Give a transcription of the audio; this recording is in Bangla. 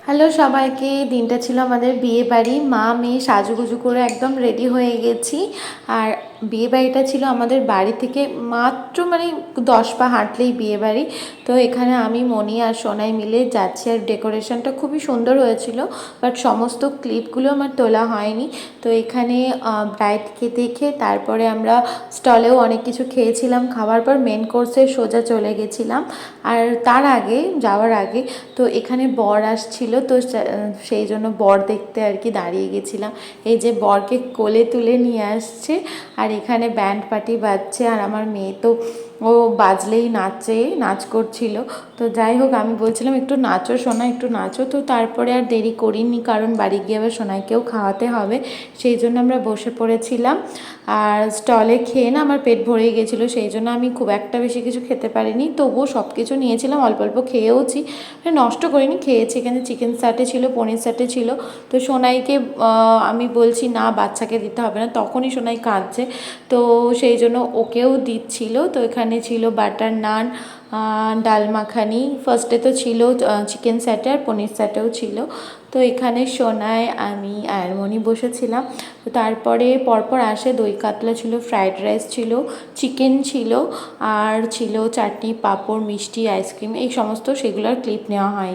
হ্যালো সবাইকে। দিনটা ছিল আমাদের বিয়ে বাড়ি। মা মেয়ে সাজুগুজু করে একদম রেডি হয়ে গেছি। আর বিয়ে বাড়িটা ছিল আমাদের বাড়ি থেকে মাত্র 10 পা হাঁটলেই বিয়ে বাড়ি। তো এখানে আমি মনি আর সোনাই মিলে যাচ্ছি। আর ডেকোরেশনটা খুবই সুন্দর হয়েছিল, বাট সমস্ত ক্লিপগুলো আমার তোলা হয়নি। তো এখানে ব্রাইডকে দেখে তারপরে আমরা স্টলেও অনেক কিছু খেয়েছিলাম। খাওয়ার পর মেন কোর্সে সোজা চলে গেছিলাম। আর তার আগে যাওয়ার আগে তো এখানে বর আসছিল, তো সেই জন্য বর দেখতে আর কি দাঁড়িয়ে গেছিলাম। এই যে বরকে কোলে তুলে নিয়ে আসছে, আর এখানে ব্যান্ড পার্টি বাজছে, আর আমার মেয়ে তো ও বাজলেই নাচ করছিল। তো যাই হোক, আমি বলছিলাম একটু নাচো সোনা, একটু নাচো। তো তারপরে আর দেরি করিনি, কারণ বাড়ি গিয়ে আবার সোনাইকেও খাওয়াতে হবে, সেই জন্য আমরা বসে পড়েছিলাম। আর স্টলে খেয়ে না আমার পেট ভরে গেছিলো, সেই জন্য আমি খুব একটা বেশি কিছু খেতে পারিনি। তবুও সব কিছু নিয়েছিলাম, অল্প অল্প খেয়েওছি, নষ্ট করিনি, খেয়েছি। এখানে চিকেন স্যাটে ছিল, পনির স্যাটে ছিল। তো সোনাইকে আমি বলছি না, বাচ্চাকে দিতে হবে না, তখনই সোনাই কাঁদছে, তো সেই জন্য ওকেও দিচ্ছিল। তো এখানে ছিল বাটার নান, ডাল মাখানি, ফার্স্টে তো ছিল চিকেন স্যাটে, আর পনির স্যাটেও ছিল। তো এখানে সোনাই, আমি আর মনি বসেছিলাম। তো তারপরে পরপর আসে দই কাতলা ছিল, ফ্রাইড রাইস ছিল, চিকেন ছিল, আর ছিল চাটনি, পাঁপড়, মিষ্টি, আইসক্রিম, এই সমস্ত, সেগুলোর ক্লিপ নেওয়া হয়।